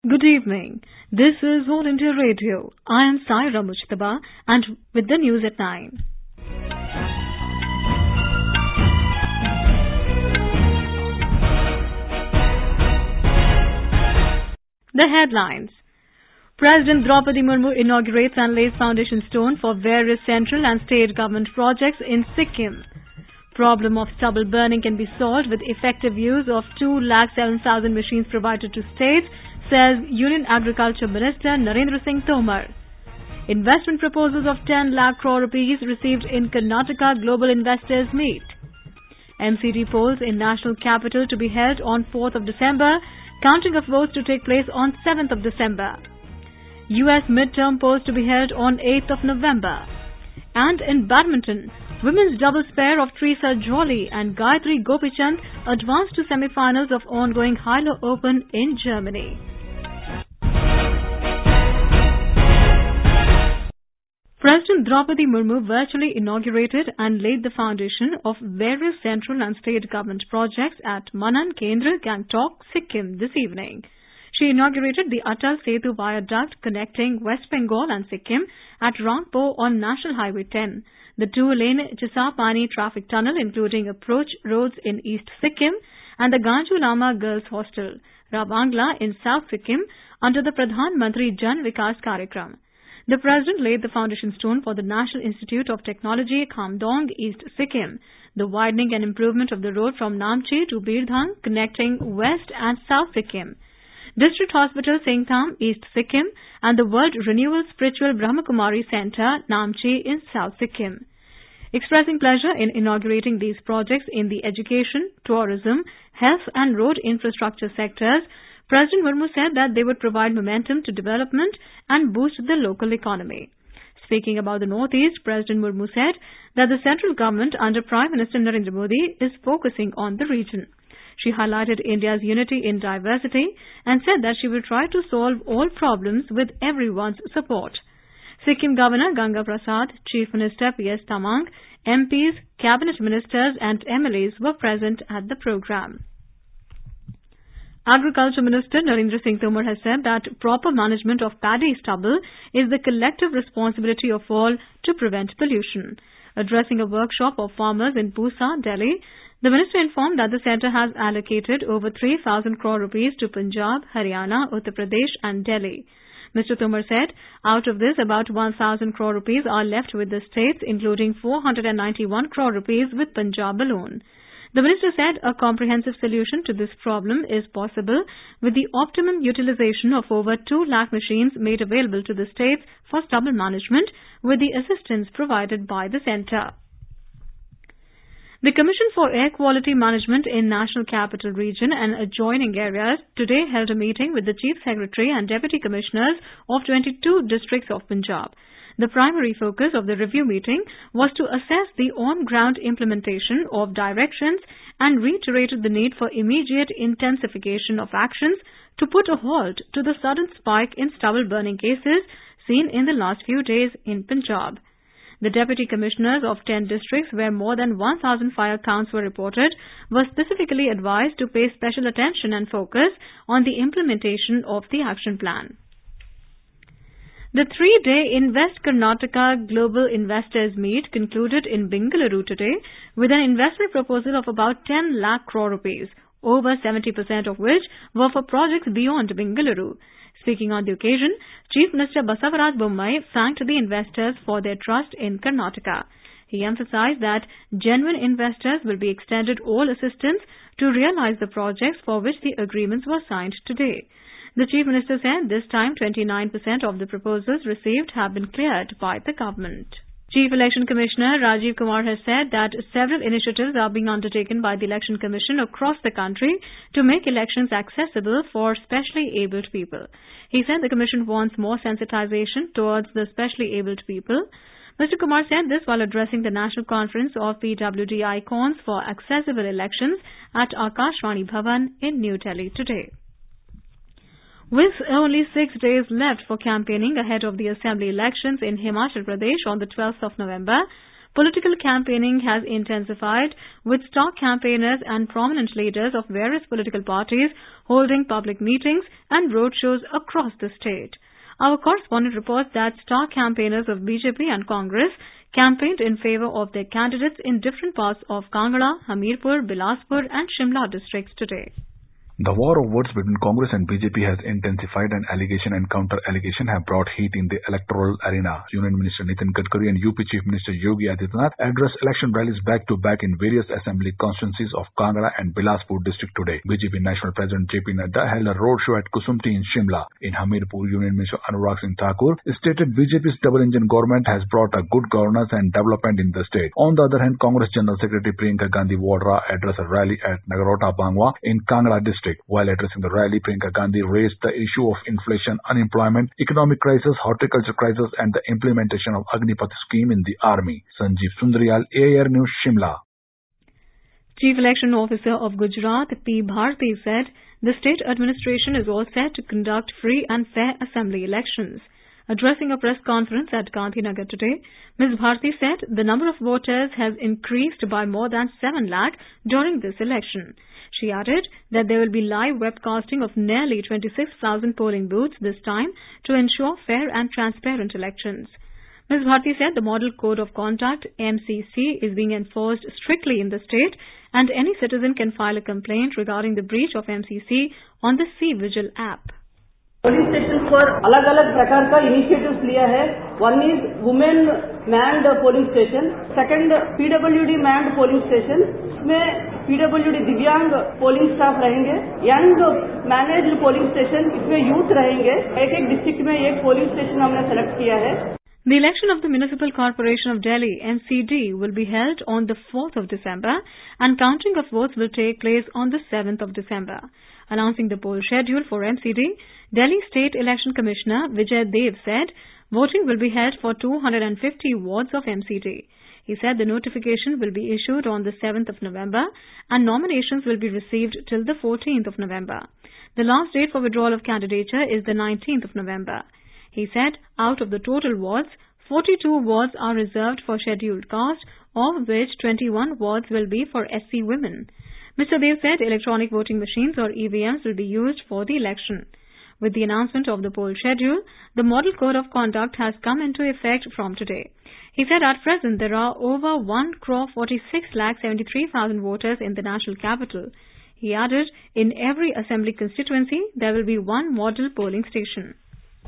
Good evening. This is All India Radio. I am Saira Mujtaba and with the news at 9. The headlines. President Draupadi Murmu inaugurates and lays foundation stone for various central and state government projects in Sikkim. Problem of stubble burning can be solved with effective use of 207,000 machines provided to states, says Union Agriculture Minister Narendra Singh Tomar. Investment proposals of 10 lakh crore rupees received in Karnataka Global Investors Meet. MCD polls in National Capital to be held on 4th of December, counting of votes to take place on 7th of December. US midterm polls to be held on 8th of November. And in badminton, women's doubles pair of Teresa Jolie and Gayatri Gopichand advanced to semi-finals of ongoing Hilo Open in Germany. President Draupadi Murmu virtually inaugurated and laid the foundation of various central and state government projects at Manan Kendra, Gangtok, Sikkim this evening. She inaugurated the Atal Setu viaduct connecting West Bengal and Sikkim at Rangpo on National Highway 10, the two-lane Chisapani traffic tunnel including approach roads in East Sikkim, and the Ganju Lama Girls Hostel, Rabangla in South Sikkim under the Pradhan Mantri Jan Vikas Karyakram. The President laid the foundation stone for the National Institute of Technology, Khamdong, East Sikkim, the widening and improvement of the road from Namche to Birdhang connecting West and South Sikkim, District Hospital Singtam, East Sikkim, and the World Renewal Spiritual Brahmakumari Centre, Namche in South Sikkim. Expressing pleasure in inaugurating these projects in the education, tourism, health and road infrastructure sectors, President Murmu said that they would provide momentum to development and boost the local economy. Speaking about the Northeast, President Murmu said that the central government under Prime Minister Narendra Modi is focusing on the region. She highlighted India's unity in diversity and said that she will try to solve all problems with everyone's support. Sikkim Governor Ganga Prasad, Chief Minister P.S. Tamang, MPs, Cabinet Ministers and MLAs were present at the program. Agriculture Minister Narendra Singh Tomar has said that proper management of paddy stubble is the collective responsibility of all to prevent pollution. Addressing a workshop of farmers in Pusa, Delhi, the minister informed that the centre has allocated over 3,000 crore rupees to Punjab, Haryana, Uttar Pradesh and Delhi. Mr. Tomar said, out of this, about 1,000 crore rupees are left with the states, including 491 crore rupees with Punjab alone. The minister said a comprehensive solution to this problem is possible with the optimum utilization of over 2 lakh machines made available to the states for stubble management with the assistance provided by the centre. The Commission for Air Quality Management in National Capital Region and adjoining areas today held a meeting with the Chief Secretary and Deputy Commissioners of 22 districts of Punjab. The primary focus of the review meeting was to assess the on-ground implementation of directions and reiterated the need for immediate intensification of actions to put a halt to the sudden spike in stubble burning cases seen in the last few days in Punjab. The Deputy Commissioners of 10 districts where more than 1,000 fire counts were reported were specifically advised to pay special attention and focus on the implementation of the action plan. The 3-day Invest Karnataka Global Investors Meet concluded in Bengaluru today with an investment proposal of about 10 lakh crore rupees, over 70% of which were for projects beyond Bengaluru. Speaking on the occasion, Chief Minister Basavaraj Bommai thanked the investors for their trust in Karnataka. He emphasized that genuine investors will be extended all assistance to realize the projects for which the agreements were signed today. The Chief Minister said this time 29% of the proposals received have been cleared by the government. Chief Election Commissioner Rajiv Kumar has said that several initiatives are being undertaken by the Election Commission across the country to make elections accessible for specially abled people. He said the Commission wants more sensitization towards the specially abled people. Mr. Kumar said this while addressing the National Conference of PWD Icons for Accessible Elections at Akashvani Bhavan in New Delhi today. With only 6 days left for campaigning ahead of the Assembly elections in Himachal Pradesh on the 12th of November, political campaigning has intensified, with star campaigners and prominent leaders of various political parties holding public meetings and roadshows across the state. Our correspondent reports that star campaigners of BJP and Congress campaigned in favor of their candidates in different parts of Kangra, Hamirpur, Bilaspur and Shimla districts today. The war of words between Congress and BJP has intensified, and allegation and counter-allegation have brought heat in the electoral arena. Union Minister Nitin Gadkari and UP Chief Minister Yogi Adityanath addressed election rallies back-to-back in various assembly constituencies of Kangra and Bilaspur district today. BJP National President JP Nadda held a roadshow at Kusumti in Shimla. In Hamirpur, Union Minister Anurag Singh Thakur stated BJP's double-engine government has brought a good governance and development in the state. On the other hand, Congress General Secretary Priyanka Gandhi Vadra addressed a rally at Nagarota Bangwa in Kangra district. While addressing the rally, Priyanka Gandhi raised the issue of inflation, unemployment, economic crisis, horticulture crisis and the implementation of Agnipath scheme in the army. Sanjeev Sundaryal, AIR News, Shimla. Chief Election Officer of Gujarat, P. Bharti, said the state administration is all set to conduct free and fair assembly elections. Addressing a press conference at Gandhinagar today, Ms. Bharti said the number of voters has increased by more than 7 lakh during this election. She added that there will be live webcasting of nearly 26,000 polling booths this time to ensure fair and transparent elections. Ms. Bharti said the Model Code of Conduct, MCC, is being enforced strictly in the state and any citizen can file a complaint regarding the breach of MCC on the C-Vigil app. Police station पर अलग अलग प्रकार का initiatives लिया है. One is women manned polling station, second PWD manned polling station. इसमें PWD दिव्यांग polling staff रहेंगे. यंग मैनेज्ड पोलिंग स्टेशन, इसमें यूथ रहेंगे. एक डिस्ट्रिक्ट में एक पोलिंग स्टेशन हमने सेलेक्ट किया है. The election of the Municipal Corporation of Delhi, MCD, will be held on the 4th of December and counting of votes will take place on the 7th of December. Announcing the poll schedule for MCD, Delhi State Election Commissioner Vijay Dev said voting will be held for 250 wards of MCD. He said the notification will be issued on the 7th of November and nominations will be received till the 14th of November. The last date for withdrawal of candidature is the 19th of November. He said out of the total wards, 42 wards are reserved for scheduled caste, of which 21 wards will be for SC women. Mr. Dev said electronic voting machines or EVMs will be used for the election. With the announcement of the poll schedule, the Model Code of Conduct has come into effect from today. He said at present there are over 1,46,73,000 voters in the national capital. He added, in every assembly constituency, there will be one model polling station.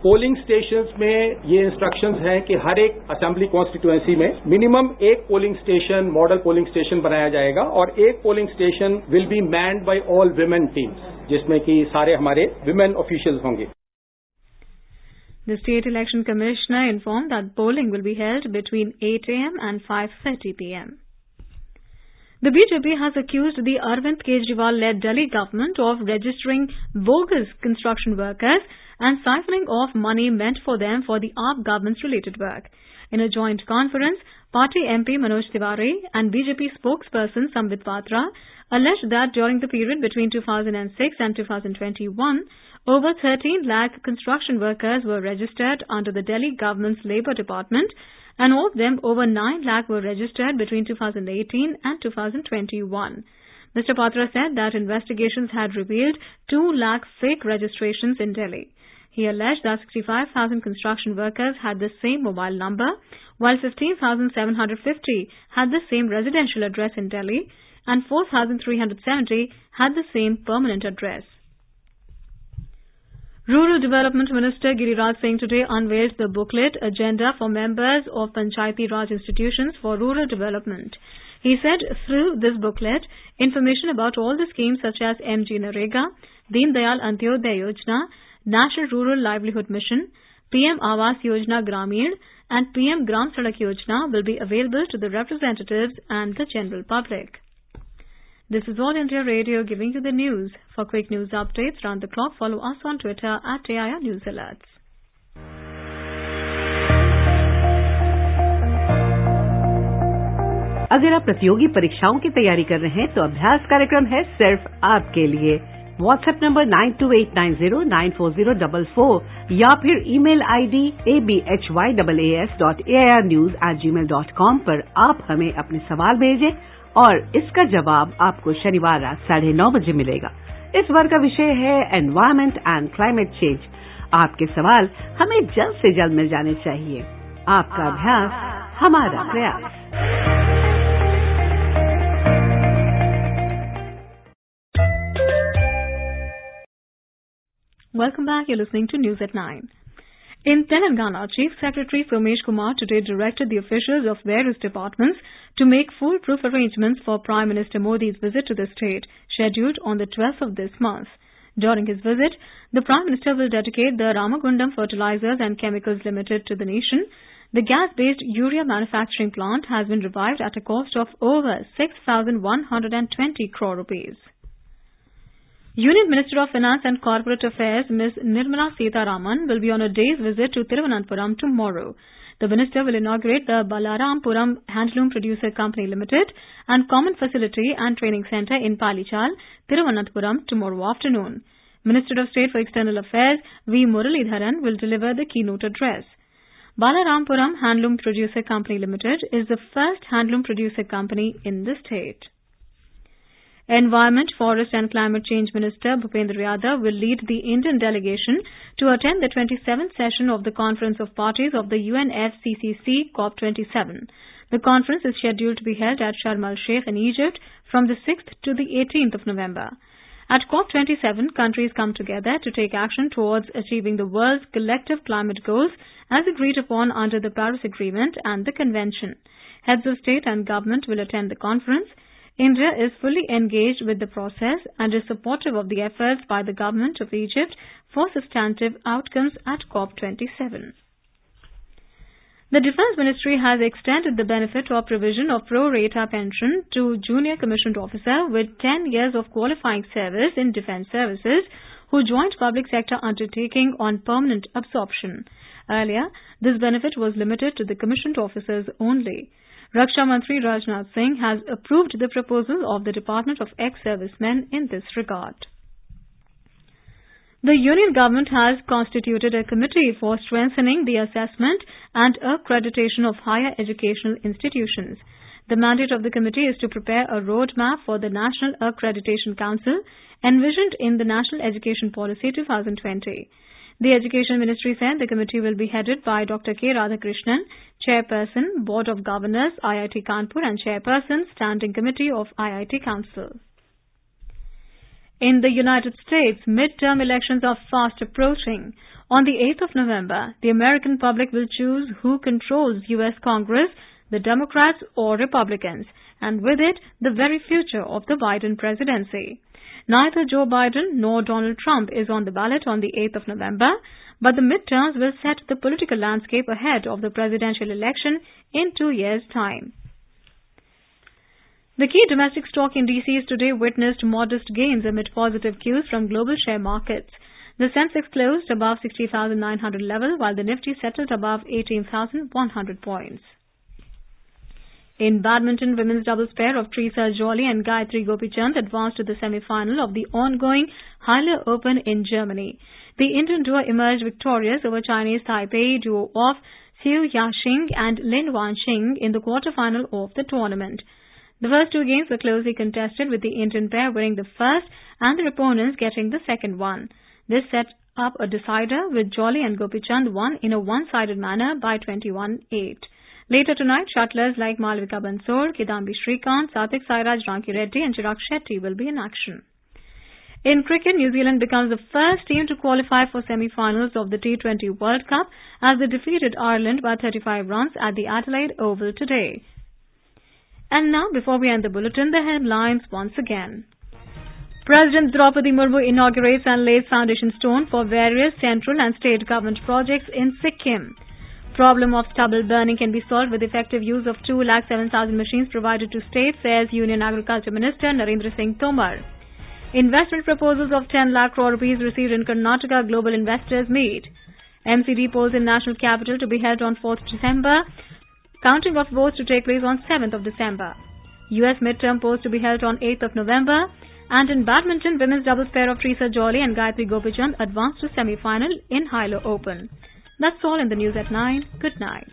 Polling stations में ये instructions हैं कि हर एक assembly constituency minimum मिनिमम एक polling station, model polling station बनाया जाएगा और एक polling station will be manned by all women teams, जिसमें कि सारे हमारे विमेन ऑफिशियल्स होंगे. The State Election Commissioner informed that polling will be held between 8 a.m. and 5:30 p.m. The BJP has accused the Arvind Kejriwal-led Delhi government of registering bogus construction workers and siphoning off money meant for them for the AAP government's related work. In a joint conference, Party MP Manoj Tiwari and BJP spokesperson Sambit Patra alleged that during the period between 2006 and 2021, over 13 lakh construction workers were registered under the Delhi government's Labour Department, and of them over 9 lakh were registered between 2018 and 2021. Mr. Patra said that investigations had revealed 2 lakh fake registrations in Delhi. He alleged that 65,000 construction workers had the same mobile number, while 15,750 had the same residential address in Delhi, and 4,370 had the same permanent address. Rural Development Minister Giriraj Singh today unveiled the booklet Agenda for Members of Panchayati Raj Institutions for Rural Development. He said through this booklet, information about all the schemes such as MG Narega, Deen Dayal Antyodaya Yojana, National Rural Livelihood Mission, PM Awas Yojana Grameen and PM Gram Sadak Yojana will be available to the representatives and the general public. This is All India Radio giving you the news. For quick news updates round the clock, follow us on Twitter at AIR News Alerts. अगर आप प्रतियोगी परीक्षाओं की तैयारी कर रहे हैं तो अभ्यास कार्यक्रम है सिर्फ आपके लिए. व्हाट्सएप नंबर 9289094044 या फिर ईमेल आईडी abhywaas.airnews@gmail.com पर आप हमें अपने सवाल भेजें और इसका जवाब आपको शनिवार रात 9:30 बजे मिलेगा। इस बार का विषय है एनवायरमेंट एंड क्लाइमेट चेंज। आपके सवाल हमें जल्द से जल्द मिल जाने चाहिए। आपका अभ्यास हमारा प्रयास। Welcome back. You're listening to News at 9. In Telangana, Chief Secretary Somesh Kumar today directed the officials of various departments to make foolproof arrangements for Prime Minister Modi's visit to the state, scheduled on the 12th of this month. During his visit, the Prime Minister will dedicate the Ramagundam Fertilizers and Chemicals Limited to the nation. The gas-based urea manufacturing plant has been revived at a cost of over 6,120 crore rupees. Union Minister of Finance and Corporate Affairs Ms. Nirmala Sitharaman will be on a day's visit to Thiruvananthapuram tomorrow. The minister will inaugurate the Balarampuram Handloom Producer Company Limited and Common Facility and Training Centre in Palichal, Thiruvananthapuram tomorrow afternoon. Minister of State for External Affairs V. Muralidharan will deliver the keynote address. Balarampuram Handloom Producer Company Limited is the first handloom producer company in the state. Environment, Forest and Climate Change Minister Bhupendra Yadav will lead the Indian delegation to attend the 27th session of the Conference of Parties of the UNFCCC COP27. The conference is scheduled to be held at Sharm el-Sheikh in Egypt from the 6th to the 18th of November. At COP27, countries come together to take action towards achieving the world's collective climate goals as agreed upon under the Paris Agreement and the Convention. Heads of state and government will attend the conference. India is fully engaged with the process and is supportive of the efforts by the government of Egypt for substantive outcomes at COP27. The Defence Ministry has extended the benefit or provision of pro-rata pension to junior commissioned officer with 10 years of qualifying service in defence services who joined public sector undertaking on permanent absorption. Earlier, this benefit was limited to the commissioned officers only. Raksha Mantri Rajnath Singh has approved the proposal of the Department of Ex-Servicemen in this regard. The Union Government has constituted a committee for strengthening the assessment and accreditation of higher educational institutions. The mandate of the committee is to prepare a roadmap for the National Accreditation Council envisioned in the National Education Policy 2020. The Education Ministry said the committee will be headed by Dr. K. Radhakrishnan, Chairperson, Board of Governors, IIT Kanpur and Chairperson, Standing Committee of IIT Council. In the United States, midterm elections are fast approaching. On the 8th of November, the American public will choose who controls U.S. Congress, the Democrats or Republicans, and with it, the very future of the Biden presidency. Neither Joe Biden nor Donald Trump is on the ballot on the 8th of November, but the midterms will set the political landscape ahead of the presidential election in 2 years' time. The key domestic stock indices today witnessed modest gains amid positive cues from global share markets. The Sensex closed above 60,900 level, while the Nifty settled above 18,100 points. In badminton, women's doubles pair of Teresa Joly and Gayatri Gopichand advanced to the semi-final of the ongoing Halle Open in Germany. The Indian duo emerged victorious over Chinese Taipei duo of Xiu Yaxing and Lin Wanxing in the quarter-final of the tournament. The first two games were closely contested, with the Indian pair winning the first and their opponents getting the second one. This set up a decider, with Joly and Gopichand won in a one-sided manner by 21-8. Later tonight, shuttlers like Malvika Bansal, Kidambi Shrikant, Satvik Sairaj Rankireddy and Chirag Shetty will be in action. In cricket, New Zealand becomes the first team to qualify for semi-finals of the T20 World Cup as they defeated Ireland by 35 runs at the Adelaide Oval today. And now, before we end the bulletin, the headlines once again. President Draupadi Murmu inaugurates and lays foundation stone for various central and state government projects in Sikkim. Problem of stubble burning can be solved with effective use of 2,07,000 machines provided to states, says Union Agriculture Minister Narendra Singh Tomar. Investment proposals of 10 lakh crore rupees received in Karnataka Global Investors Meet. MCD polls in National Capital to be held on 4th December. Counting of votes to take place on 7th of December. US midterm polls to be held on 8th of November. And in badminton, women's doubles pair of Teresa Jolly and Gayatri Gopichand advanced to semi-final in Hilo Open. That's all in the news at 9. Good night.